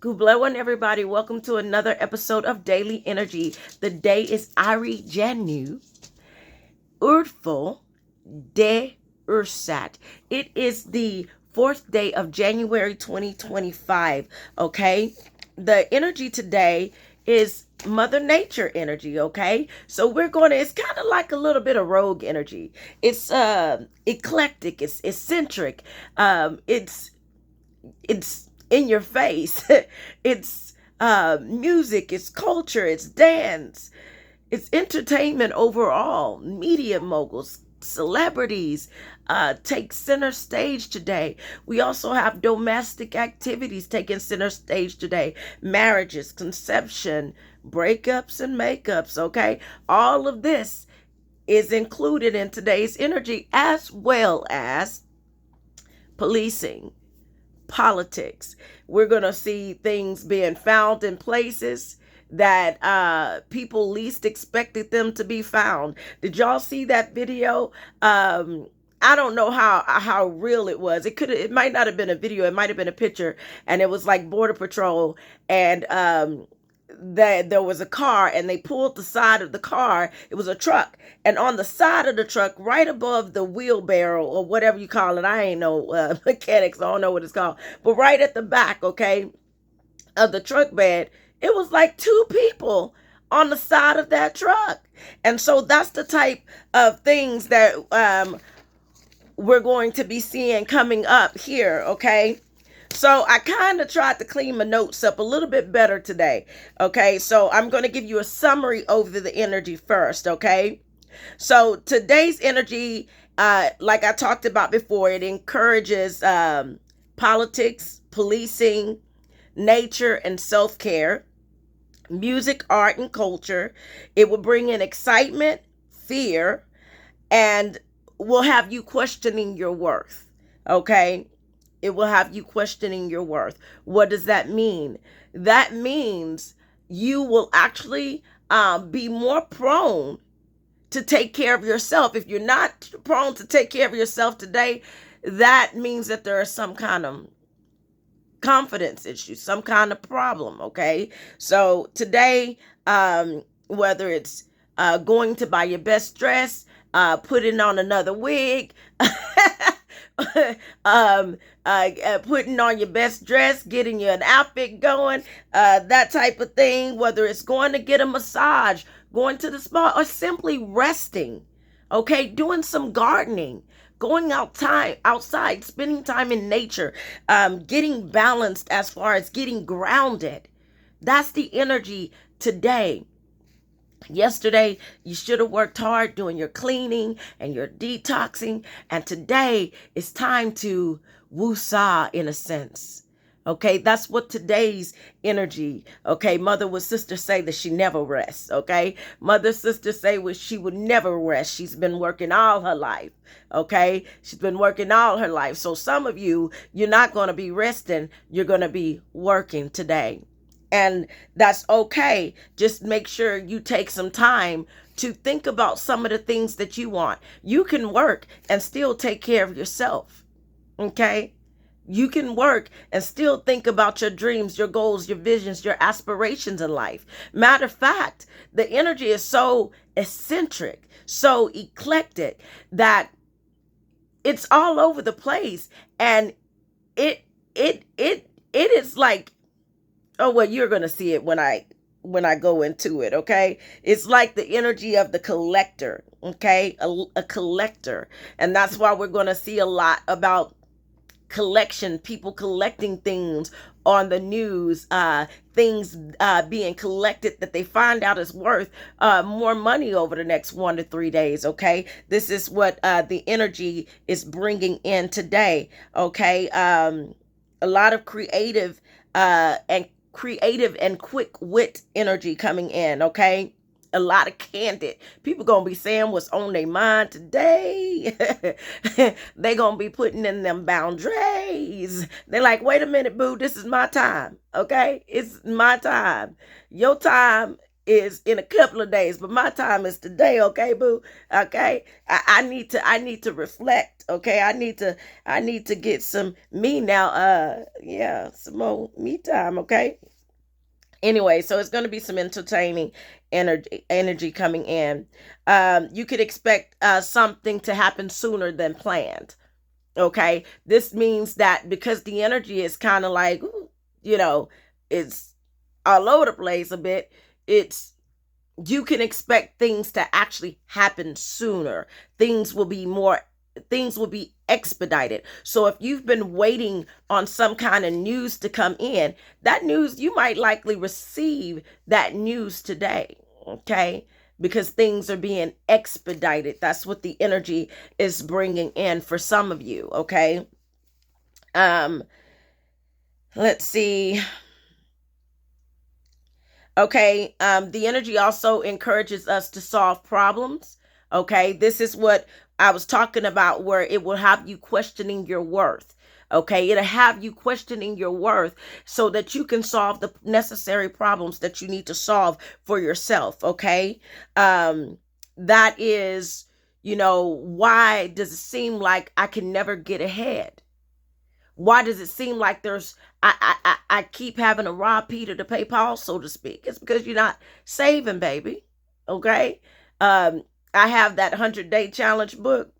Hello, everybody. Welcome to another episode of Daily Energy. The day is Ari Janu Urful de Ursat. It is the fourth day of January 2025. Okay. The energy today is Mother Nature energy. Okay. So it's kind of like a little bit of rogue energy. It's eclectic. It's eccentric. It's in your face. It's music, it's culture, it's dance, it's entertainment overall. Media moguls, celebrities take center stage today. We also have domestic activities taking center stage today. Marriages, conception, breakups, and makeups. Okay, all of this is included in today's energy, as well as policing, politics. We're going to see things being found in places that people least expected them to be found. Did y'all see that video? I don't know how real it was. It might not have been a video. It might have been a picture, and it was like Border Patrol, and that there was a car, and they pulled the side of the car. It was a truck, and on the side of the truck, right above the wheelbarrow or whatever you call it, I ain't no mechanics, I don't know what it's called, but right at the back, okay, of the truck bed, it was like two people on the side of that truck. And so that's the type of things that we're going to be seeing coming up here. Okay, so I kind of tried to clean my notes up a little bit better today. Okay, so I'm going to give you a summary over the energy first. Okay, so today's energy, like I talked about before, it encourages politics, policing, nature, and self-care, music, art, and culture. It will bring in excitement, fear, and will have you questioning your worth. Okay, it will have you questioning your worth. What does that mean? That means you will actually be more prone to take care of yourself. If you're not prone to take care of yourself today, that means that there is some kind of confidence issue, some kind of problem. Okay, so today, whether it's going to buy your best dress, putting on another wig, putting on your best dress, getting you an outfit going, that type of thing, whether it's going to get a massage, going to the spa, or simply resting, okay, doing some gardening, going outside, spending time in nature, getting balanced as far as getting grounded. That's the energy today. Yesterday, you should have worked hard doing your cleaning and your detoxing. And today, it's time to woo-saw in a sense. Okay, that's what today's energy. Okay, mother would sister say that she never rests. Okay, mother sister say she would never rest. She's been working all her life. Okay, she's been working all her life. So some of you, you're not going to be resting. You're going to be working today. And that's okay. Just make sure you take some time to think about some of the things that you want. You can work and still take care of yourself. Okay? You can work and still think about your dreams, your goals, your visions, your aspirations in life. Matter of fact, the energy is so eccentric, so eclectic that it's all over the place. And it is like, oh, well, you're going to see it when I go into it, okay? It's like the energy of the collector, okay? A collector. And that's why we're going to see a lot about collection, people collecting things on the news, things being collected that they find out is worth more money over the next 1 to 3 days, okay? This is what the energy is bringing in today, okay? A lot of creative and quick wit energy coming in, okay? A lot of candid. People gonna be saying what's on their mind today. They gonna be putting in them boundaries. They're like, wait a minute, boo, this is my time, okay? It's my time. Your time is in a couple of days, but my time is today, okay, boo? Okay. I need to reflect. Okay. I need to get some me now. Yeah, some more me time, okay? Anyway, so it's going to be some entertaining energy coming in. You could expect something to happen sooner than planned. Okay, this means that because the energy is kind of like, you know, it's all over the place a bit. It's You can expect things to actually happen sooner. Things will be more things will be expedited. So if you've been waiting on some kind of news to come in, that news, you might likely receive that news today. Okay? Because things are being expedited. That's what the energy is bringing in for some of you, okay? Um let's see. Okay. The energy also encourages us to solve problems. Okay. This is what I was talking about, where it will have you questioning your worth. Okay. It'll have you questioning your worth so that you can solve the necessary problems that you need to solve for yourself. Okay. That is, why does it seem like I can never get ahead? Why does it seem like I keep having to rob Peter to pay Paul, so to speak? It's because you're not saving, baby. Okay. Um, I have that 100-day challenge book,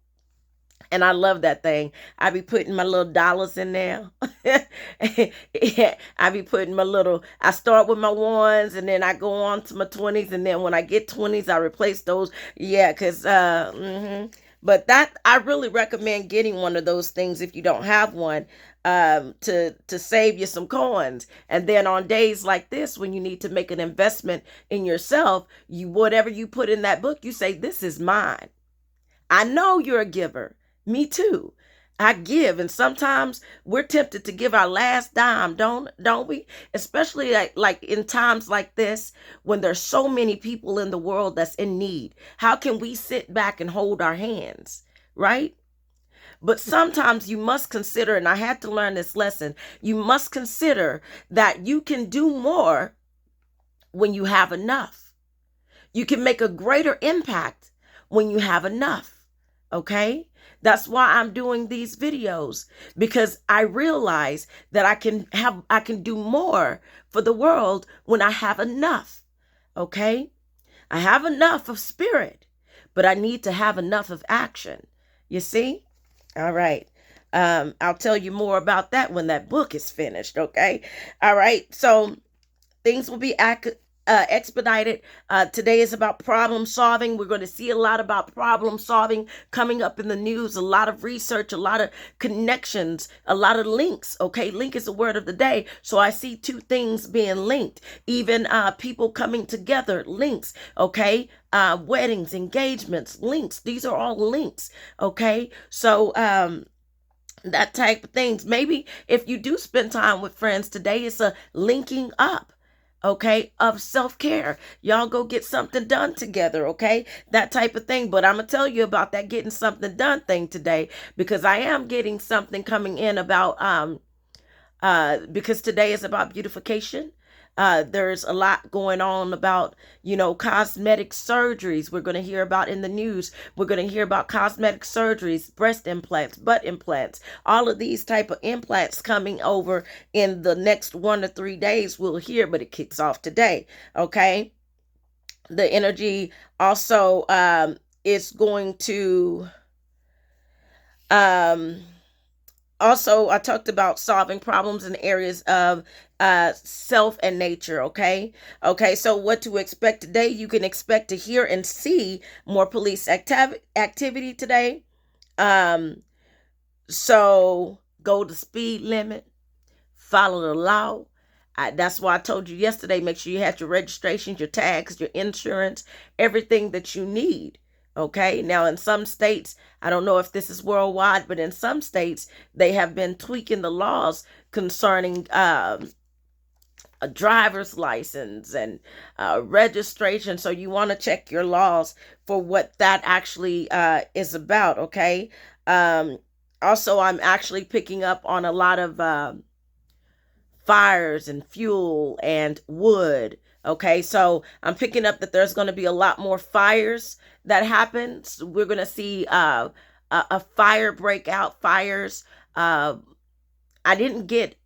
and I love that thing. I be putting my little dollars in there. I be putting I start with my ones, and then I go on to my 20s, and then when I get 20s, I replace those. Yeah, because but that, I really recommend getting one of those things if you don't have one, to save you some coins. And then on days like this, when you need to make an investment in yourself, you whatever you put in that book, you say, "This is mine." I know you're a giver. Me too. I give, and sometimes we're tempted to give our last dime, don't we? Especially like in times like this, when there's so many people in the world that's in need. How can we sit back and hold our hands, right? But sometimes you must consider, and I had to learn this lesson, you must consider that you can do more when you have enough. You can make a greater impact when you have enough. Okay? That's why I'm doing these videos, because I realize that I can do more for the world when I have enough. Okay? I have enough of spirit, but I need to have enough of action. You see? All right. I'll tell you more about that when that book is finished. Okay. All right. So things will be expedited. Today is about problem solving. We're going to see a lot about problem solving coming up in the news, a lot of research, a lot of connections, a lot of links. Okay, link is the word of the day. So I see two things being linked, even people coming together, links. Okay, weddings, engagements, links. These are all links. Okay, so that type of things. Maybe if you do spend time with friends today, it's a linking up, okay, of self-care. Y'all go get something done together, okay? That type of thing. But I'm going to tell you about that getting something done thing today, because I am getting something coming in about because today is about beautification. There's a lot going on about, cosmetic surgeries. We're going to hear about in the news. We're going to hear about cosmetic surgeries, breast implants, butt implants, all of these type of implants coming over in the next 1 to 3 days. We'll hear, but it kicks off today. Okay. The energy also is going to um also, I talked about solving problems in areas of self and nature. Okay, so what to expect today? You can expect to hear and see more police activity today. Um so go the speed limit, follow the law. That's why I told you yesterday, make sure you have your registrations, your tags, your insurance, everything that you need. Okay. Now, in some states, I don't know if this is worldwide, but in some states, they have been tweaking the laws concerning a driver's license and registration. So you want to check your laws for what that actually is about. Okay. Um, Also, I'm actually picking up on a lot of fires and fuel and wood. Okay, so I'm picking up that there's going to be a lot more fires that happen. So we're going to see a fire breakout, fires. Uh, I didn't get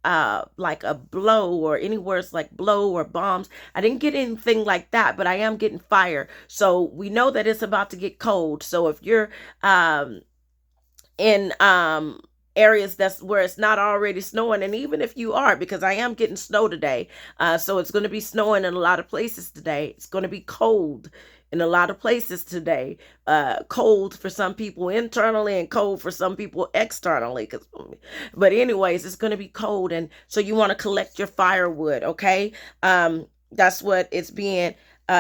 like a blow or any words like blow or bombs. I didn't get anything like that, but I am getting fire. So we know that it's about to get cold. So if you're um, in areas that's where it's not already snowing, and even if you are, because I am getting snow today, so it's going to be snowing in a lot of places today. It's going to be cold in a lot of places today. Cold for some people internally and cold for some people externally. But anyways, it's going to be cold, and so you want to collect your firewood. Okay, that's what it's being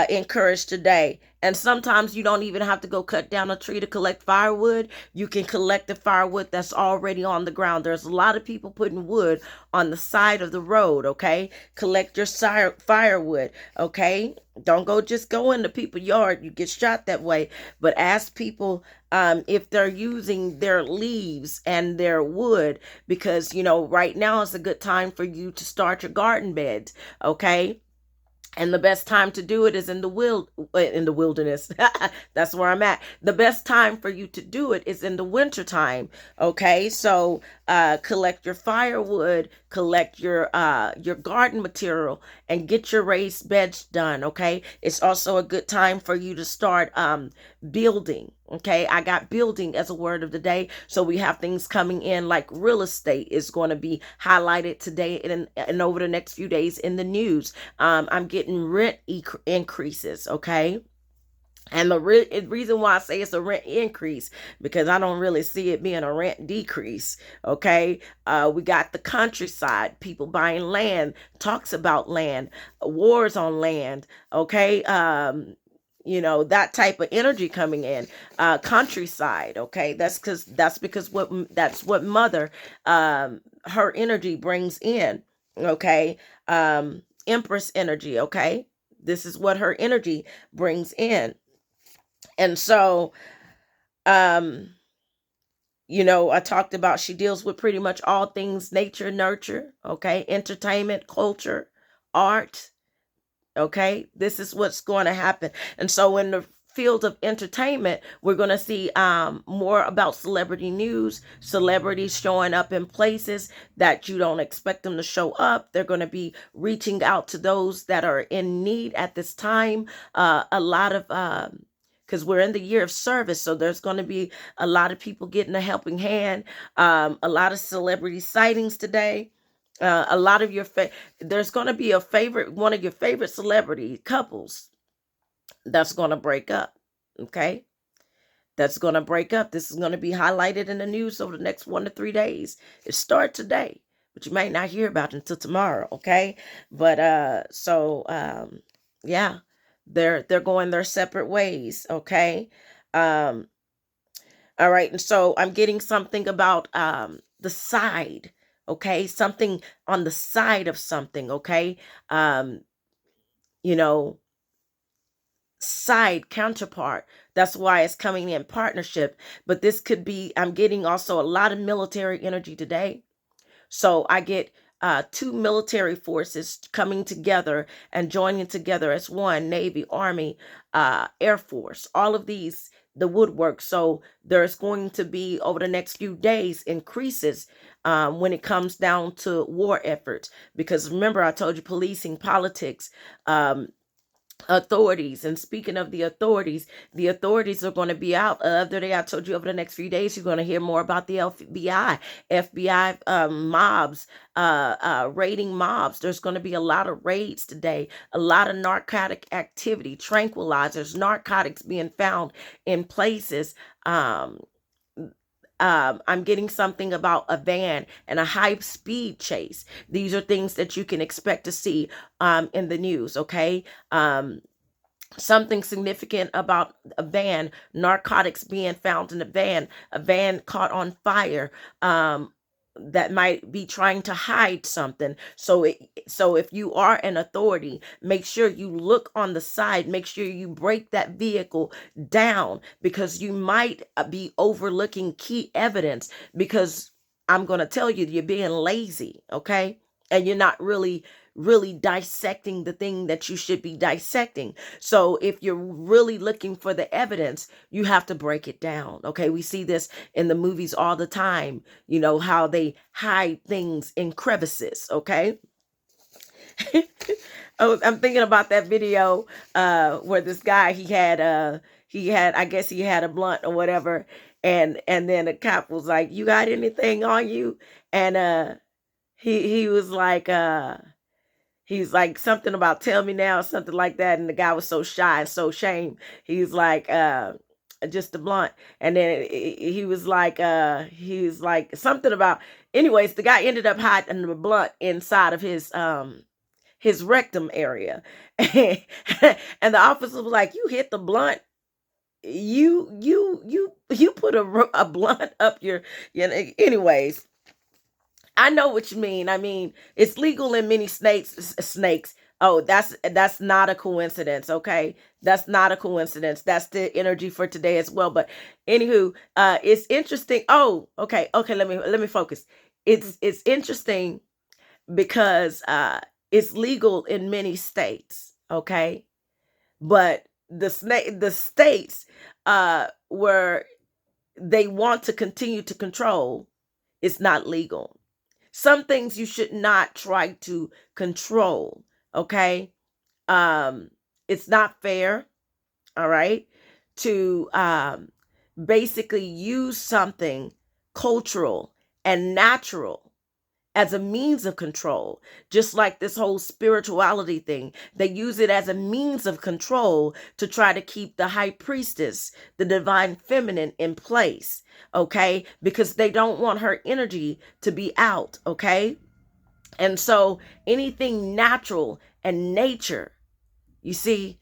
encouraged today. And sometimes you don't even have to go cut down a tree to collect firewood. You can collect the firewood that's already on the ground. There's a lot of people putting wood on the side of the road. Okay, collect your firewood. Okay, don't just go into people's yard. You get shot that way. But ask people if they're using their leaves and their wood, because right now is a good time for you to start your garden beds. Okay, and the best time to do it is in the wilderness. That's where I'm at. The best time for you to do it is in the winter time. Okay, so collect your firewood, collect your garden material, and get your raised beds done. Okay, it's also a good time for you to start building. Okay, I got building as a word of the day. So we have things coming in like real estate is going to be highlighted today and over the next few days in the news. I'm getting rent increases. Okay. And the reason why I say it's a rent increase, because I don't really see it being a rent decrease. Okay. We got the countryside, people buying land, talks about land, wars on land. Okay. That type of energy coming in. Countryside. Okay. That's because that's what mother, her energy brings in. Okay. Empress energy. Okay. This is what her energy brings in. And so, um, I talked about she deals with pretty much all things nature, nurture, okay, entertainment, culture, art, okay. This is what's going to happen. And so in the field of entertainment, we're going to see more about celebrity news, celebrities showing up in places that you don't expect them to show up. They're going to be reaching out to those that are in need at this time. A lot of because we're in the year of service, so there's going to be a lot of people getting a helping hand. A lot of celebrity sightings today. A lot of there's going to be one of your favorite celebrity couples that's going to break up. Okay, that's going to break up. This is going to be highlighted in the news over the next 1 to 3 days. It starts today, but you might not hear about it until tomorrow. Okay, but yeah, they're going their separate ways. Okay, um, all right, and so I'm getting something about the side. Okay, something on the side of something. Okay, um, you know, side counterpart. That's why it's coming in partnership. But this could be, I'm getting also a lot of military energy today. So I get two military forces coming together and joining together as one: Navy, Army, Air Force, all of these, the woodwork. So there's going to be over the next few days increases when it comes down to war efforts. Because remember, I told you policing, politics, authorities. And speaking of the authorities are going to be out. The other day I told you over the next few days you're going to hear more about the FBI mobs, raiding mobs. There's going to be a lot of raids today, a lot of narcotic activity, tranquilizers, narcotics being found in places. I'm getting something about a van and a high speed chase. These are things that you can expect to see in the news. Okay. Something significant about a van, narcotics being found in a van caught on fire, that might be trying to hide something. So if you are an authority, make sure you look on the side, make sure you break that vehicle down, because you might be overlooking key evidence, because I'm going to tell you, you're being lazy. Okay. And you're not really really dissecting the thing that you should be dissecting. So if you're really looking for the evidence, you have to break it down. Okay, we see this in the movies all the time, how they hide things in crevices. Okay. Oh, I'm thinking about that video where this guy, I guess he had a blunt or whatever, and then the cop was like, "You got anything on you?" And he was like, he's like something about "tell me now," something like that, and the guy was so shy and so ashamed. He's like, just a blunt. And then he was like something about, anyways, the guy ended up hiding the blunt inside of his rectum area. And the officer was like, "You hit the blunt. You put a blunt up your, anyways." I know what you mean. I mean, it's legal in many snakes. Oh, that's not a coincidence, okay? That's not a coincidence. That's the energy for today as well. But anywho, it's interesting. Oh, okay, let me focus. It's interesting because it's legal in many states, okay? But the states where they want to continue to control, it's not legal. Some things you should not try to control, okay? It's not fair, all right, to basically use something cultural and natural as a means of control, just like this whole spirituality thing. They use it as a means of control to try to keep the high priestess, the divine feminine, in place, okay? Because they don't want her energy to be out, okay? And so anything natural and nature, you see,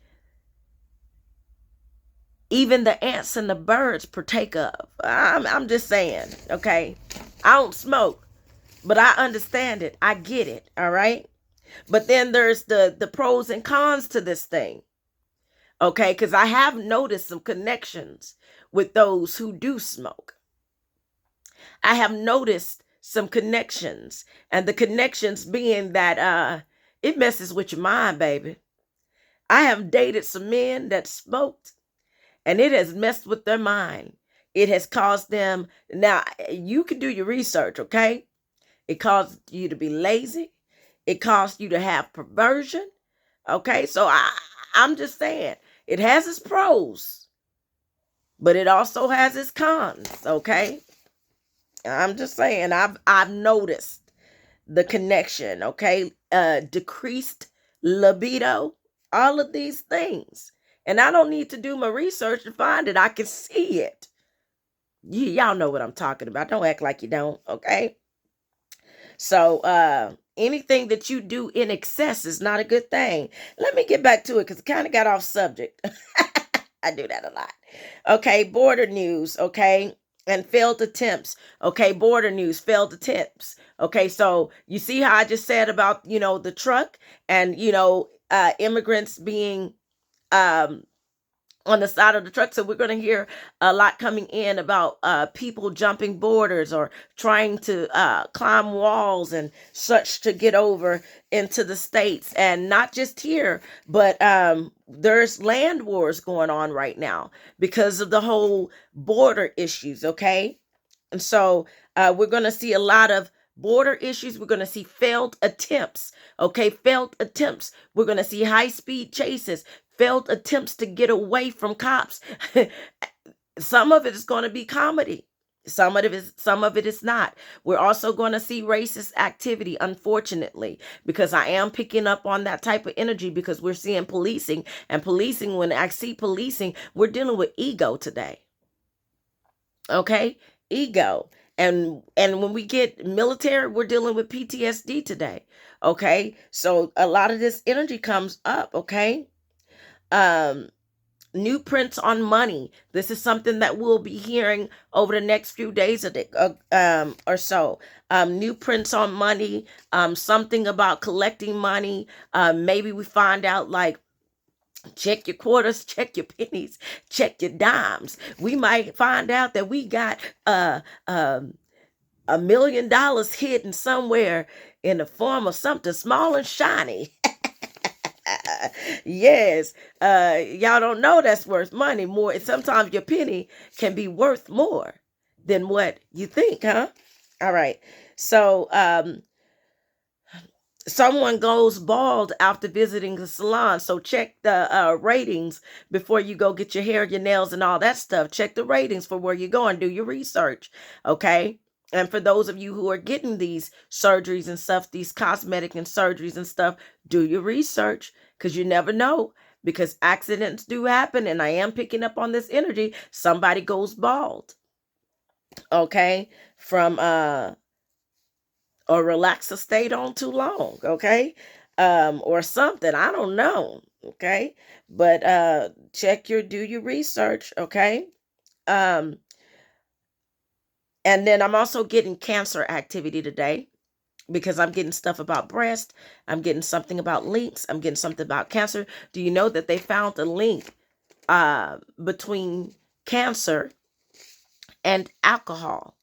even the ants and the birds partake of. I'm just saying, okay? I don't smoke, but I understand it. I get it, all right? But then there's the pros and cons to this thing, okay? Because I have noticed some connections with those who do smoke. I have noticed some connections, and the connections being that it messes with your mind, baby. I have dated some men that smoked, and it has messed with their mind. It has caused them. Now, you can do your research, okay? It caused you to be lazy. It caused you to have perversion. Okay, so I'm just saying it has its pros, but it also has its cons. Okay, I'm just saying I've noticed the connection. Okay, decreased libido, all of these things, and I don't need to do my research to find it. I can see it. Y'all know what I'm talking about. Don't act like you don't. Okay. So anything that you do in excess is not a good thing. Let me get back to it because it kind of got off subject. I do that a lot. Okay, border news, okay, and failed attempts. Okay, border news, failed attempts. Okay, so you see how I just said about, the truck and, immigrants being um on the side of the truck. So we're going to hear a lot coming in about people jumping borders or trying to climb walls and such to get over into the States. And not just here, but there's land wars going on right now because of the whole border issues, okay? And so we're going to see a lot of border issues. We're going to see failed attempts. Okay, failed attempts. We're going to see high speed chases, failed attempts to get away from cops. Some of it is going to be comedy. Some of it is not. We're also going to see racist activity, unfortunately, because I am picking up on that type of energy because we're seeing policing, and policing, when I see policing, we're dealing with ego today. Okay? Ego. And when we get military, we're dealing with PTSD today. Okay? So a lot of this energy comes up, okay? Um New prints on money. This is something that we'll be hearing over the next few days or so. New prints on money. Something about collecting money. Maybe we find out, like, check your quarters, check your pennies, check your dimes. We might find out that we got $1 million hidden somewhere in the form of something small and shiny. Yes, y'all don't know that's worth money more. Sometimes your penny can be worth more than what you think, huh? All right. So, someone goes bald after visiting the salon. So check the ratings before you go get your hair, your nails, and all that stuff. Check the ratings for where you're going. Do your research, okay? And for those of you who are getting these surgeries and stuff, these cosmetic and surgeries and stuff, do your research because you never know. Because accidents do happen, and I am picking up on this energy. Somebody goes bald, okay, from or relaxer stayed on too long, okay, or something, I don't know, okay, but do your research, okay. um and then I'm also getting cancer activity today because I'm getting stuff about breast, I'm getting something about links, I'm getting something about cancer. Do you know that they found a link between cancer and alcohol?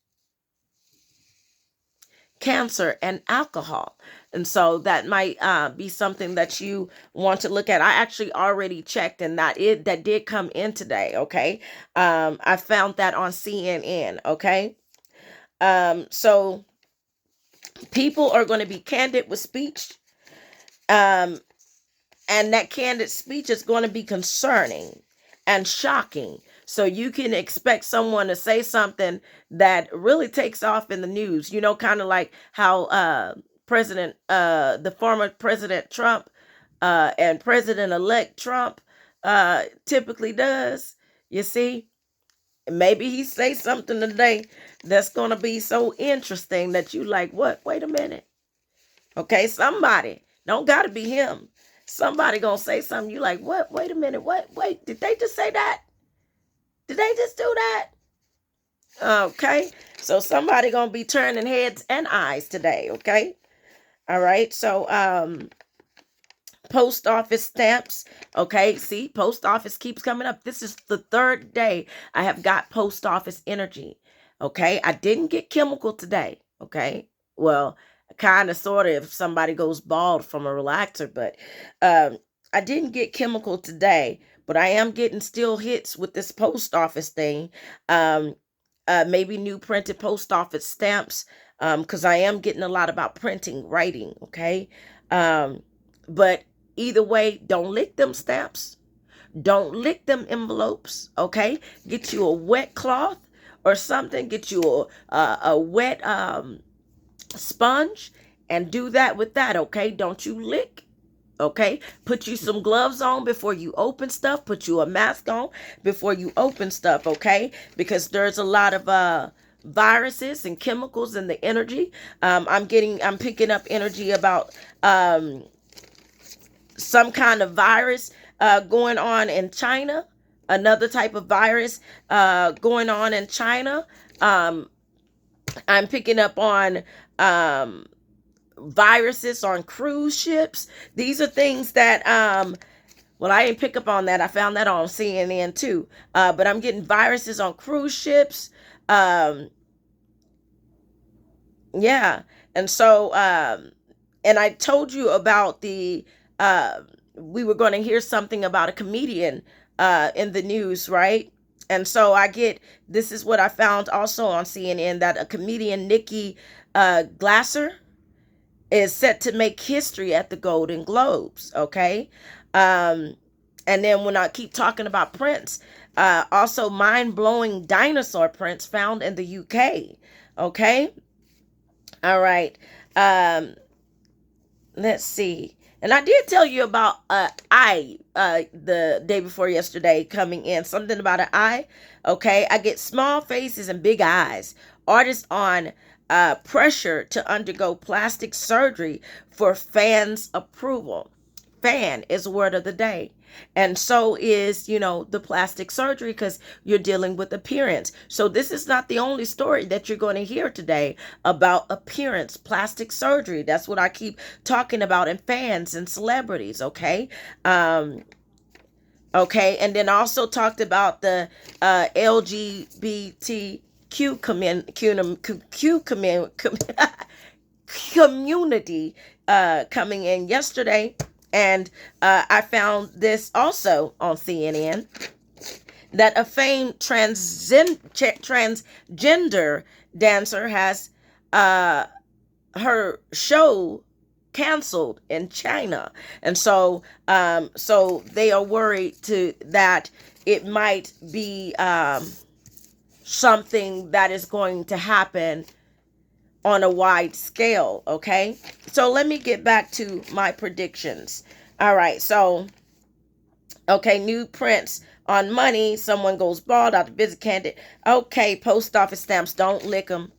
Cancer and alcohol. And so that might be something that you want to look at. I actually already checked, and that did come in today. Okay. I found that on CNN. Okay. So people are going to be candid with speech. Um, and that candid speech is going to be concerning and shocking. So you can expect someone to say something that really takes off in the news, kind of like how the former President Trump and President-elect Trump typically does. You see, maybe he say something today that's going to be so interesting that you like, what? Wait a minute. Okay, somebody, don't gotta be him. Somebody gonna say something. You like, what? Wait a minute. What? Wait, did they just say that? Did they just do that? Okay, so somebody gonna be turning heads and eyes today. Okay, all right. So, post office stamps. Okay, see, post office keeps coming up. This is the third day I have got post office energy. Okay, I didn't get chemical today. Okay, well, kind of, sort of, if somebody goes bald from a relaxer, but I didn't get chemical today. But I am getting still hits with this post office thing. Um, Maybe new printed post office stamps. Because I am getting a lot about printing, writing. Okay, but either way, don't lick them stamps. Don't lick them envelopes, okay? Get you a wet cloth or something. Get you a wet sponge and do that with that, okay? Don't you lick, okay? Put you some gloves on before you open stuff. Put you a mask on before you open stuff, okay? Because there's a lot of viruses and chemicals in the energy. I'm picking up energy about some kind of virus going on in China, another type of virus going on in China. I'm picking up on viruses on cruise ships. These are things that, well, I didn't pick up on that. I found that on CNN too. But I'm getting viruses on cruise ships. Yeah. And so, and I told you about we were going to hear something about a comedian in the news, right? And so this is what I found also on CNN, that a comedian, Nikki Glasser, is set to make history at the Golden Globes, okay? And then when I keep talking about prints, also mind-blowing dinosaur prints found in the UK, okay? All right. Let's see. And I did tell you about eye the day before yesterday coming in. Something about an eye. Okay. I get small faces and big eyes. Artists on pressure to undergo plastic surgery for fans' approval. Fan is a word of the day. And so is, the plastic surgery, because you're dealing with appearance. So this is not the only story that you're going to hear today about appearance, plastic surgery. That's what I keep talking about in fans and celebrities, okay? Okay, and then also talked about the LGBT community coming in yesterday, and I found this also on CNN, that a famed transgender dancer has her show canceled in China. And so they are worried that it might be something that is going to happen on a wide scale. Okay, so let me get back to my predictions. All right, so okay, new prints on money. Someone goes bald out to visit candidate. Okay, post office stamps, don't lick them.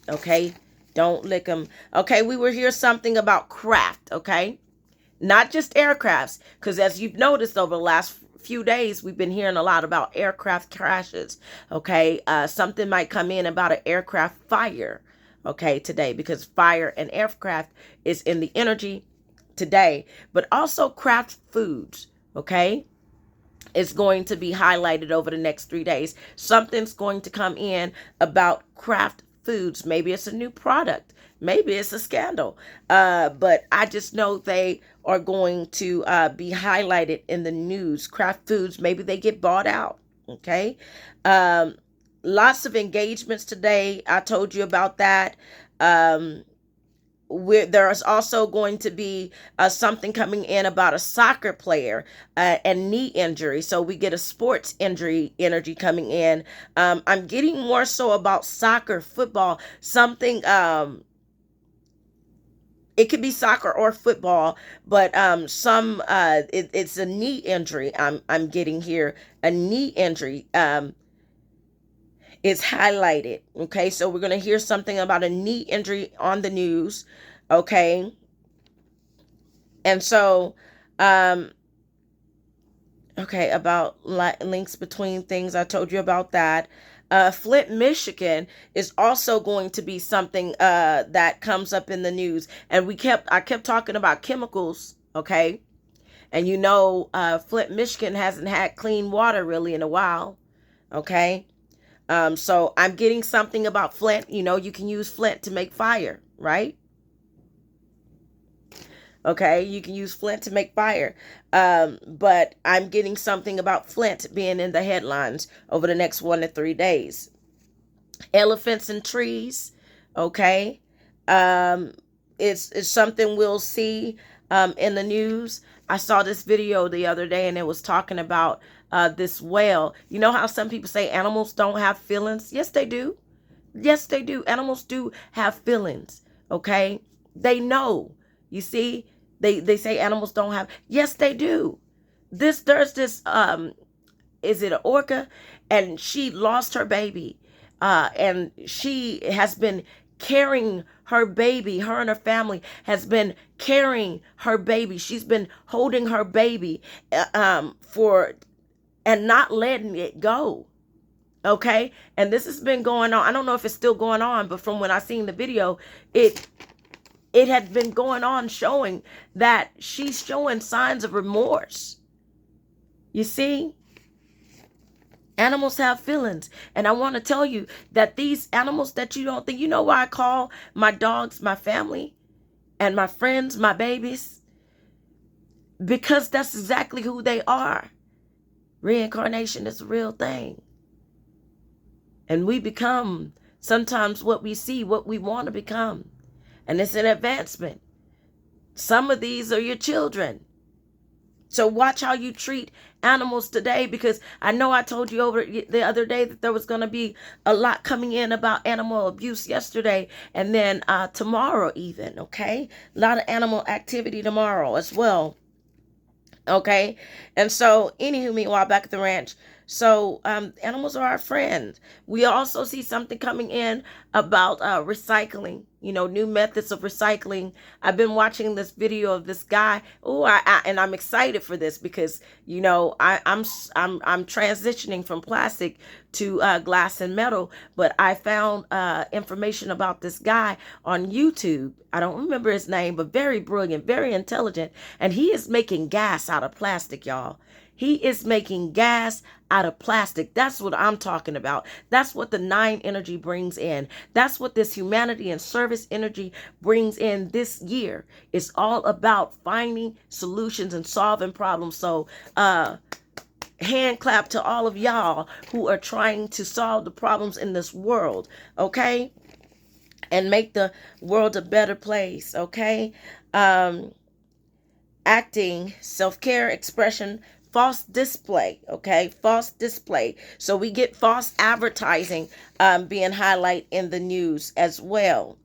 Okay, don't lick them. Okay, we were here something about craft. Okay, not just aircrafts, because as you've noticed over the last few days, we've been hearing a lot about aircraft crashes. Okay, something might come in about an aircraft fire. Okay, today, because fire and aircraft is in the energy today, but also craft foods. Okay, it's going to be highlighted over the next 3 days. Something's going to come in about craft foods. Maybe it's a new product. Maybe it's a scandal. But I just know they are going to be highlighted in the news. Craft foods, maybe they get bought out. Okay. Lots of engagements today. I told you about that. There's also going to be something coming in about a soccer player and knee injury. So we get a sports injury energy coming in. I'm getting more so about soccer, football, something. It could be soccer or football, but it's a knee injury. I'm getting here a knee injury. Is highlighted. Okay, so we're going to hear something about a knee injury on the news. Okay, and so okay, about links between things, I told you about that. Flint, Michigan is also going to be something that comes up in the news, and I kept talking about chemicals. Okay, and Flint, Michigan hasn't had clean water really in a while. Okay. So I'm getting something about Flint. You can use Flint to make fire, right? Okay, you can use Flint to make fire. But I'm getting something about Flint being in the headlines over the next 1 to 3 days. Elephants and trees. Okay. It's something we'll see in the news. I saw this video the other day, and it was talking about this whale. You know how some people say animals don't have feelings? Yes, they do. Yes, they do. Animals do have feelings. Okay, they know. You see, they say animals don't have. Yes, they do. There's this is it an orca, and she lost her baby, and she has been carrying her baby. Her and her family has been carrying her baby. She's been holding her baby and not letting it go. Okay, and this has been going on. I don't know if it's still going on, but from when I seen the video, it had been going on, showing that she's showing signs of remorse. You see, animals have feelings, and I want to tell you that these animals that you don't think, why I call my dogs my family and my friends my babies? Because that's exactly who they are. Reincarnation is a real thing. And we become sometimes what we see, what we want to become. And it's an advancement. Some of these are your children. So watch how you treat animals today, because I know I told you over the other day that there was going to be a lot coming in about animal abuse yesterday, and then tomorrow even. Okay, a lot of animal activity tomorrow as well. Okay, and so anywho, meanwhile, back at the ranch, so animals are our friends. We also see something coming in about recycling, new methods of recycling. I've been watching this video of this guy. And I'm excited for this because I'm transitioning from plastic to glass and metal. But I found information about this guy on YouTube. I don't remember his name, but very brilliant, very intelligent, and he is making gas out of plastic, y'all. He is making gas out of plastic. That's what I'm talking about. That's what the 9 energy brings in. That's what this humanity and service energy brings in this year. It's all about finding solutions and solving problems. So, hand clap to all of y'all who are trying to solve the problems in this world, okay? And make the world a better place, okay? Acting, self-care, expression, false display, okay? False display. So we get false advertising being highlighted in the news as well,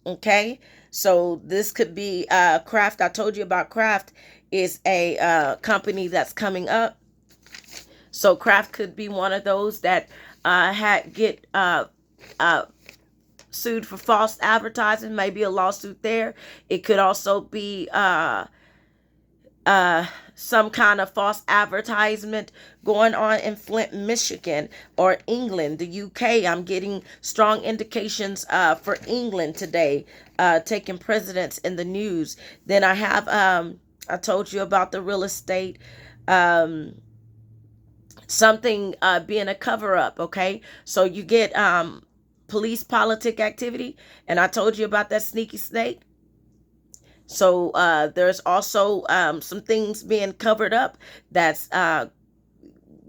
okay? So this could be Kraft. I told you about Kraft is a company that's coming up. So Kraft could be one of those that get sued for false advertising, maybe a lawsuit there. It could also be some kind of false advertisement going on in Flint, Michigan, or England, the UK. I'm getting strong indications for England today, taking precedence in the news. Then I have, I told you about the real estate, something being a cover up, okay? So you get police politic activity, and I told you about that sneaky snake. So there's also some things being covered up that's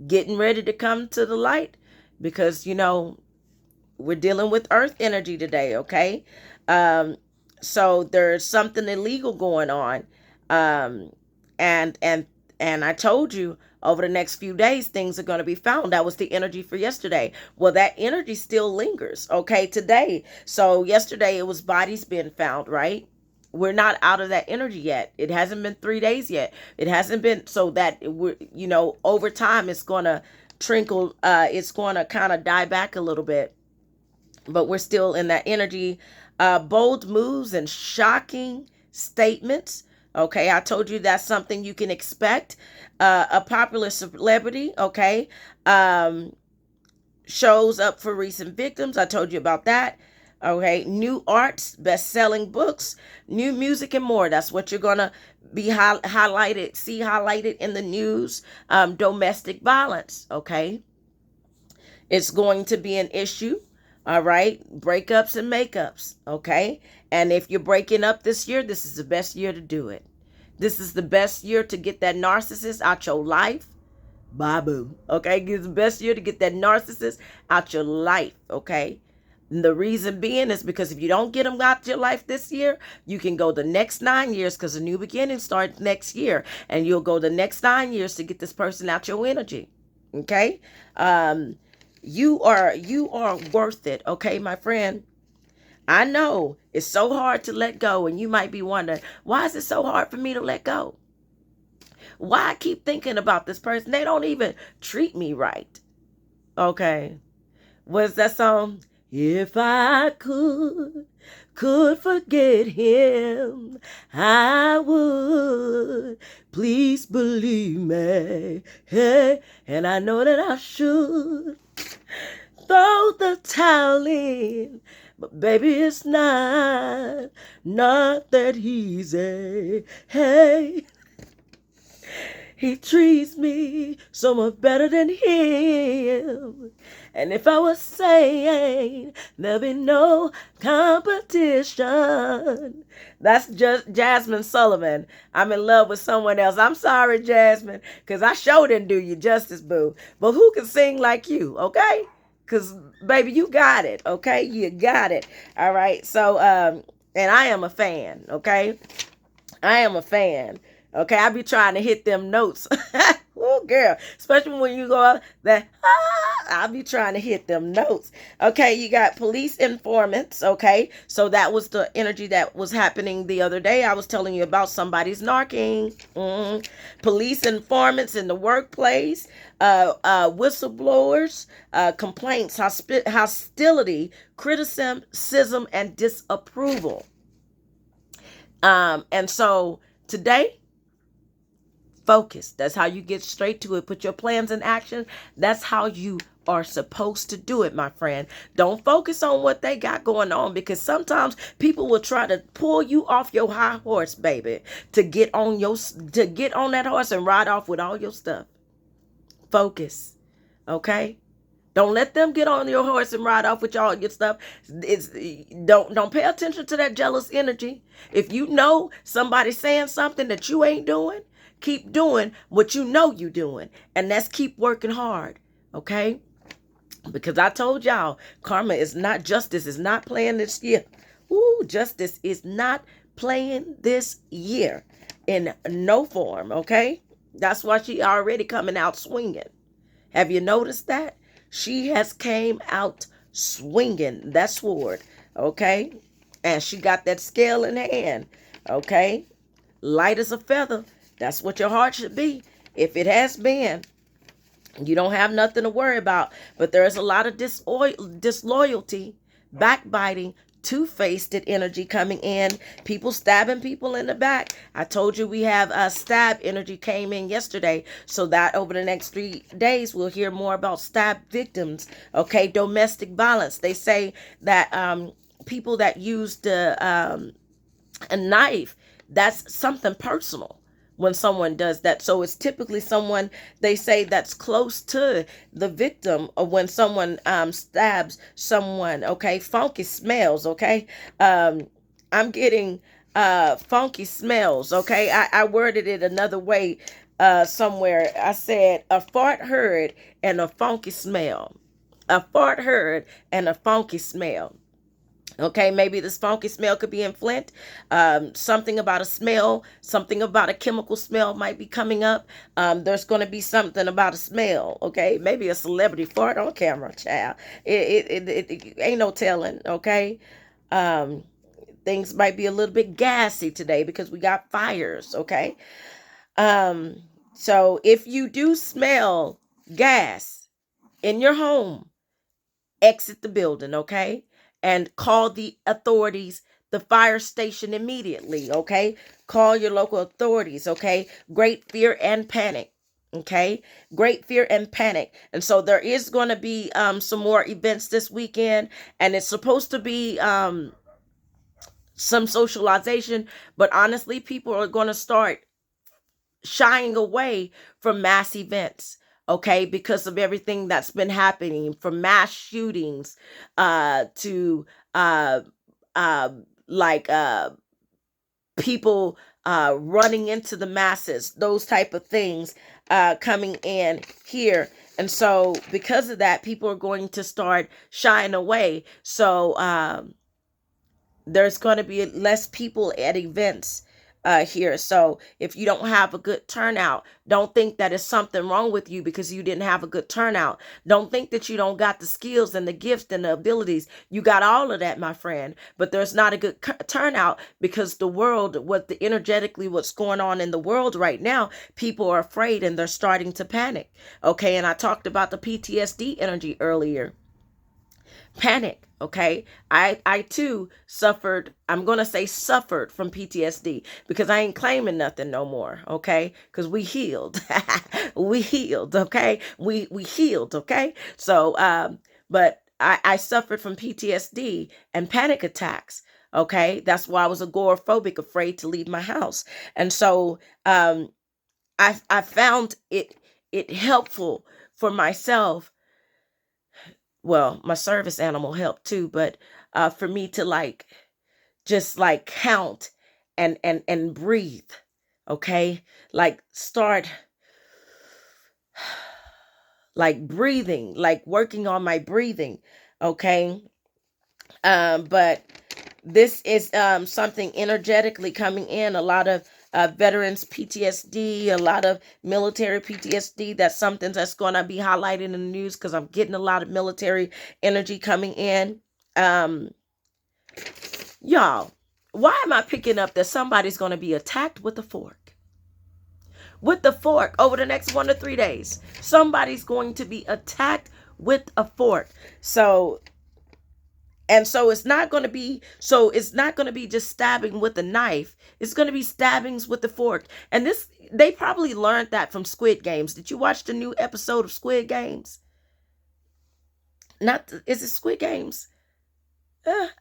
getting ready to come to the light, because we're dealing with earth energy today, okay? So there's something illegal going on, and I told you over the next few days things are going to be found. That was the energy for yesterday. Well, that energy still lingers, okay, today. So yesterday it was bodies being found, right? We're not out of that energy yet. It hasn't been 3 days yet. It hasn't been, so that we're, over time it's going to trickle. It's going to kind of die back a little bit, but we're still in that energy. Bold moves and shocking statements. Okay, I told you that's something you can expect. A popular celebrity, okay, shows up for recent victims. I told you about that. Okay, new arts, best-selling books, new music, and more. That's what you're gonna be highlighted in the news. Domestic violence, okay, it's going to be an issue. All right, breakups and makeups, okay. And if you're breaking up this year, this is the best year to do it. This is the best year to get that narcissist out your life. Babu, okay, it's the best year to get that narcissist out your life, okay. And the reason being is because if you don't get them out your life this year, you can go the next 9 years, because a new beginning starts next year, and you'll go the next 9 years to get this person out your energy. Okay, you are worth it. Okay, my friend. I know it's so hard to let go, and you might be wondering, why is it so hard for me to let go? Why I keep thinking about this person? They don't even treat me right. Okay, what's that song? If I could forget him, I would. Please believe me. Hey, and I know that I should throw the towel in. But baby, it's not that easy. Hey, he treats me so much better than him. And if I was sane, there'd be no competition. That's just Jasmine Sullivan. I'm in love with someone else. I'm sorry, Jasmine, because I sure didn't do you justice, boo. But who can sing like you, okay? Because, baby, you got it, okay? You got it. All right. So, and I am a fan, okay? I am a fan. Okay, I be trying to hit them notes. Oh, girl, especially when you go out that, I'll be trying to hit them notes. Okay, you got police informants. Okay, so that was the energy that was happening the other day. I was telling you about somebody's narking. Police informants in the workplace, whistleblowers, complaints, hostility, criticism, and disapproval. And so today, focus. That's how you get straight to it. Put your plans in action. That's how you are supposed to do it, my friend. Don't focus on what they got going on, because sometimes people will try to pull you off your high horse, baby, to get on that horse and ride off with all your stuff. Focus. Okay? Don't let them get on your horse and ride off with all your stuff. It's don't pay attention to that jealous energy. If you know somebody's saying something that you ain't doing, keep doing what you know you doing. And that's keep working hard. Okay? Because I told y'all, karma is not, justice is not playing this year. Ooh, justice is not playing this year in no form, okay? That's why she already coming out swinging. Have you noticed that? She has came out swinging that sword, okay? And she got that scale in her hand, okay? Light as a feather. That's what your heart should be. If it has been, you don't have nothing to worry about. But there's a lot of disloyalty, backbiting, two-faced energy coming in. People stabbing people in the back. I told you we have stab energy came in yesterday. So that over the next 3 days, we'll hear more about stab victims. Okay, domestic violence. They say that people that used a knife, that's something personal when someone does that. So it's typically someone, they say, that's close to the victim, or when someone stabs someone. Okay, funky smells. Okay, I'm getting funky smells. Okay, I worded it another way somewhere. I said a fart heard and a funky smell. A fart heard and a funky smell. Okay, maybe this funky smell could be in Flint. Something about a smell, something about a chemical smell might be coming up. There's going to be something about a smell. Okay, maybe a celebrity fart on camera, child. It ain't no telling. Okay, um, things might be a little bit gassy today because we got fires. Okay, um, so if you do smell gas in your home, exit the building, okay? And call the authorities, the fire station immediately, okay? Call your local authorities, okay? Great fear and panic, okay? Great fear and panic. And so there is going to be some more events this weekend, and it's supposed to be some socialization, but honestly, people are going to start shying away from mass events, okay, because of everything that's been happening, from mass shootings to uh uh like people running into the masses, those type of things coming in here. And so because of that, people are going to start shying away. So there's going to be less people at events here. So if you don't have a good turnout, don't think that it's something wrong with you because you didn't have a good turnout. Don't think that you don't got the skills and the gifts and the abilities. You got all of that, my friend. But there's not a good turnout because the world, energetically, what's going on in the world right now, people are afraid and they're starting to panic. Okay, and I talked about the PTSD energy earlier. Panic. Okay, I too suffered. I'm gonna say suffered from PTSD because I ain't claiming nothing no more. Okay, because we healed. We healed. Okay, we healed. Okay, so but I suffered from PTSD and panic attacks. Okay, that's why I was agoraphobic, afraid to leave my house. And so I found it helpful for myself. Well, my service animal helped too, but for me to like just like count and breathe. Okay, like start like breathing, like working on my breathing. Okay, but this is something energetically coming in. A lot of veterans PTSD, a lot of military PTSD. That's something that's going to be highlighted in the news because I'm getting a lot of military energy coming in. Um, y'all, why am I picking up that somebody's going to be attacked with a fork? With the fork over the next 1 to 3 days. Somebody's going to be attacked with a fork. So it's not going to be just stabbing with a knife. It's going to be stabbings with the fork. And this, they probably learned that from Squid Games. Did you watch the new episode of Squid Games? Not is it Squid Games?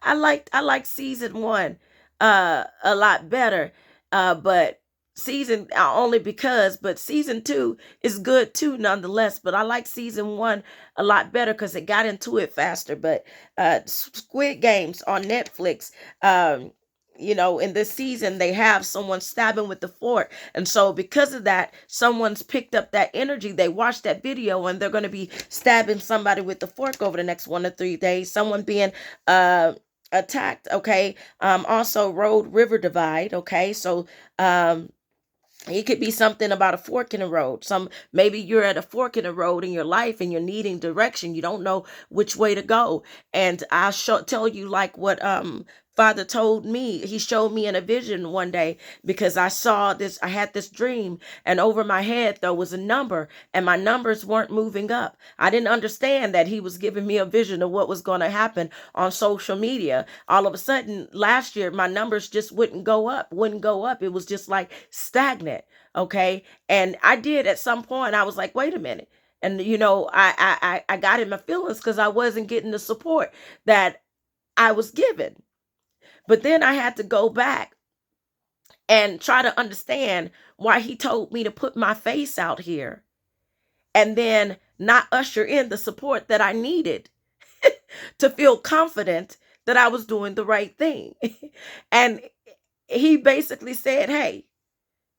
I liked season 1 a lot better. But season only because, but season two is good too nonetheless. But I like season one a lot better because it got into it faster. But Squid Games on Netflix, um in this season they have someone stabbing with the fork, and so because of that, someone's picked up that energy. They watched that video and they're going to be stabbing somebody with the fork over the next 1 to 3 days, someone being uh attacked. Okay. Also road river divide. Okay. So um it could be something about a fork in the road. Maybe you're at a fork in the road in your life and you're needing direction. You don't know which way to go. And tell you like what Father told me. He showed me in a vision one day because I had this dream, and over my head there was a number and my numbers weren't moving up. I didn't understand that he was giving me a vision of what was going to happen on social media. All of a sudden last year my numbers just wouldn't go up. It was just like stagnant. Okay. And I did at some point, I was like, wait a minute. And I got in my feelings because I wasn't getting the support that I was given. But then I had to go back and try to understand why he told me to put my face out here and then not usher in the support that I needed to feel confident that I was doing the right thing. And he basically said, hey,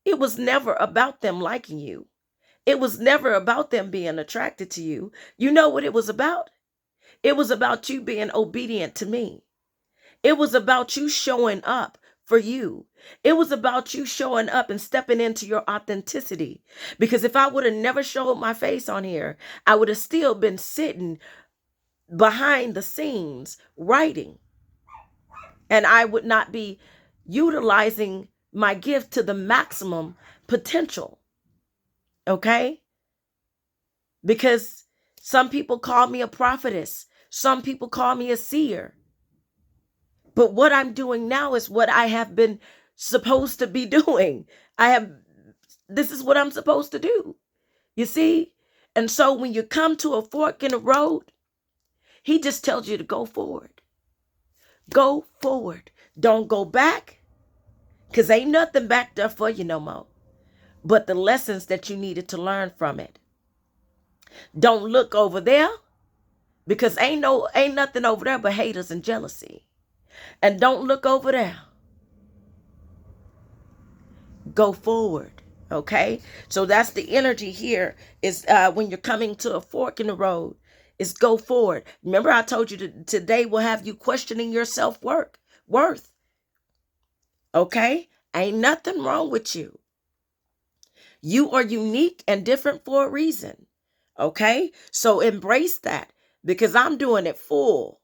it was never about them liking you. It was never about them being attracted to you. You know what it was about? It was about you being obedient to me. It was about you showing up for you. It was about you showing up and stepping into your authenticity. Because if I would have never showed my face on here, I would have still been sitting behind the scenes writing. And I would not be utilizing my gift to the maximum potential. Okay? Because some people call me a prophetess. Some people call me a seer. But what I'm doing now is what I have been supposed to be doing. This is what I'm supposed to do. You see? And so when you come to a fork in the road, he just tells you to go forward. Go forward. Don't go back, because ain't nothing back there for you no more but the lessons that you needed to learn from it. Don't look over there, because ain't nothing over there but haters and jealousy. And don't look over there. Go forward. Okay. So that's the energy here is when you're coming to a fork in the road, is go forward. Remember I told you today will have you questioning your worth. Okay. Ain't nothing wrong with you. You are unique and different for a reason. Okay. So embrace that, because I'm doing it full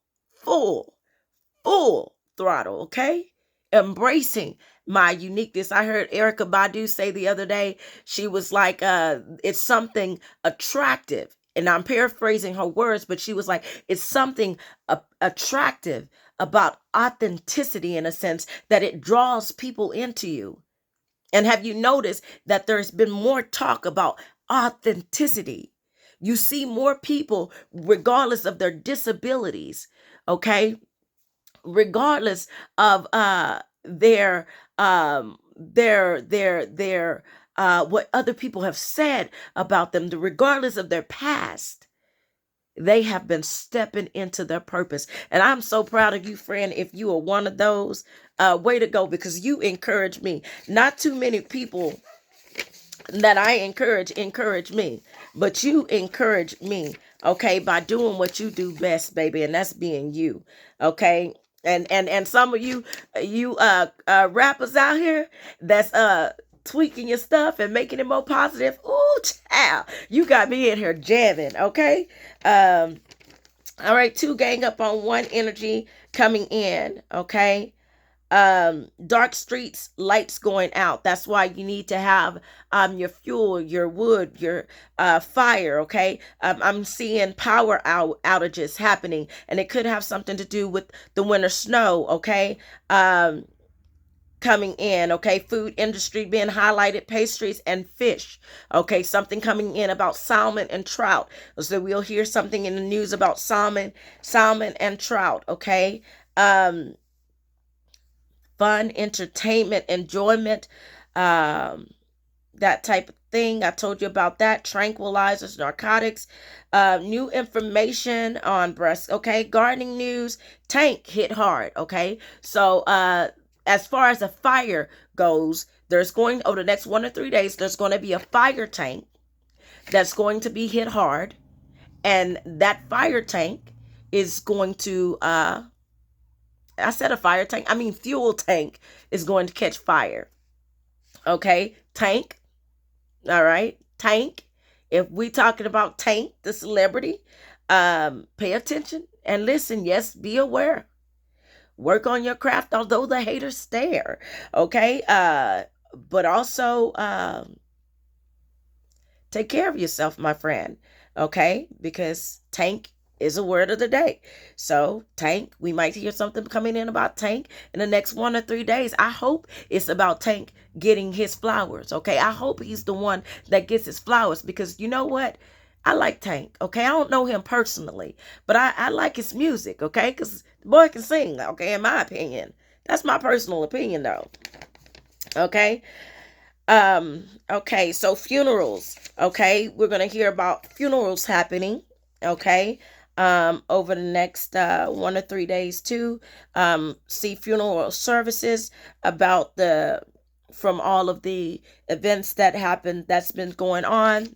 throttle. Okay. Embracing my uniqueness. I heard Erica Badu say the other day, she was like, it's something attractive. And I'm paraphrasing her words, but she was like, it's something attractive about authenticity, in a sense that it draws people into you. And have you noticed that there's been more talk about authenticity? You see more people, regardless of their disabilities, okay? Regardless of their what other people have said about them, regardless of their past, they have been stepping into their purpose. And I'm so proud of you, friend. If you are one of those, way to go, because you encourage me. Not too many people that I encourage me, but you encourage me, okay, by doing what you do best, baby, and that's being you. Okay. And some of you rappers out here that's tweaking your stuff and making it more positive. Ooh, child, you got me in here jamming. Okay. All right, two gang up on one energy coming in. Okay. Dark streets, lights going out. That's why you need to have your fuel, your wood, your fire. Okay. I'm seeing power outages happening, and it could have something to do with the winter snow. Okay. Coming in. Okay. Food industry being highlighted, pastries and fish. Okay. Something coming in about salmon and trout. So we'll hear something in the news about salmon and trout. Okay. Fun, entertainment, enjoyment, um, that type of thing. I told you about that. Tranquilizers, narcotics, new information on breast. Okay, gardening news. Tank hit hard. Okay, so as far as a fire goes, there's going over the next 1 to 3 days. There's going to be a fire tank that's going to be hit hard, and that fire tank is going to. I said a fire tank. I mean fuel tank is going to catch fire. Okay, tank. All right, Tank. If we talking about Tank, the celebrity, pay attention and listen. Yes, be aware. Work on your craft, although the haters stare. Okay, but also take care of yourself, my friend. Okay, because Tank is a word of the day. So Tank, we might hear something coming in about Tank in the next 1 or 3 days. I hope it's about Tank getting his flowers. Okay, I hope he's the one that gets his flowers, because you know what? I like Tank. Okay, I don't know him personally, but I like his music. Okay, because the boy can sing. Okay, in my opinion, that's my personal opinion, though. Okay. Okay, so funerals. Okay, we're gonna hear about funerals happening. Okay, over the next 1 or 3 days too. See funeral services about the from all of the events that happened that's been going on,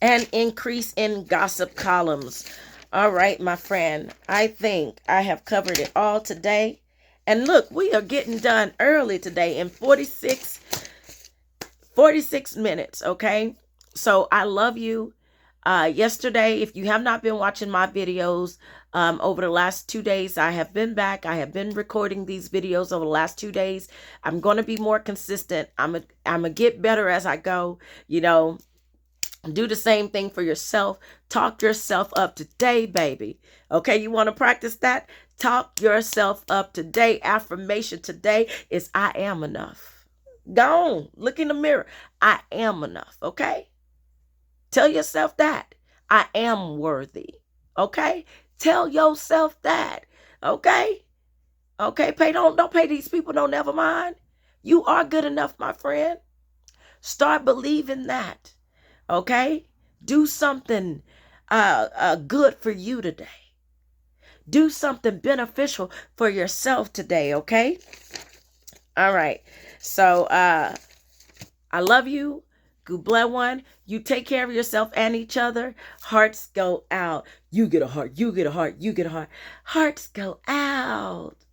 and increase in gossip columns. All right, my friend, I think I have covered it all today. And look, we are getting done early today in 46 minutes, okay? So I love you. Yesterday, if you have not been watching my videos over the last 2 days, I have been back. I have been recording these videos over the last 2 days. I'm going to be more consistent. I'm a get better as I go. You know, do the same thing for yourself. Talk yourself up today, baby. Okay, you want to practice that? Talk yourself up today. Affirmation today is I am enough. Go on, look in the mirror. I am enough, okay? Tell yourself that. I am worthy, okay? Tell yourself that, okay? Okay, don't pay these people no never mind. You are good enough, my friend. Start believing that. Okay? Do something good for you today. Do something beneficial for yourself today, okay? All right. So I love you. Good bless one. You take care of yourself and each other. Hearts go out. You get a heart. You get a heart. You get a heart. Hearts go out.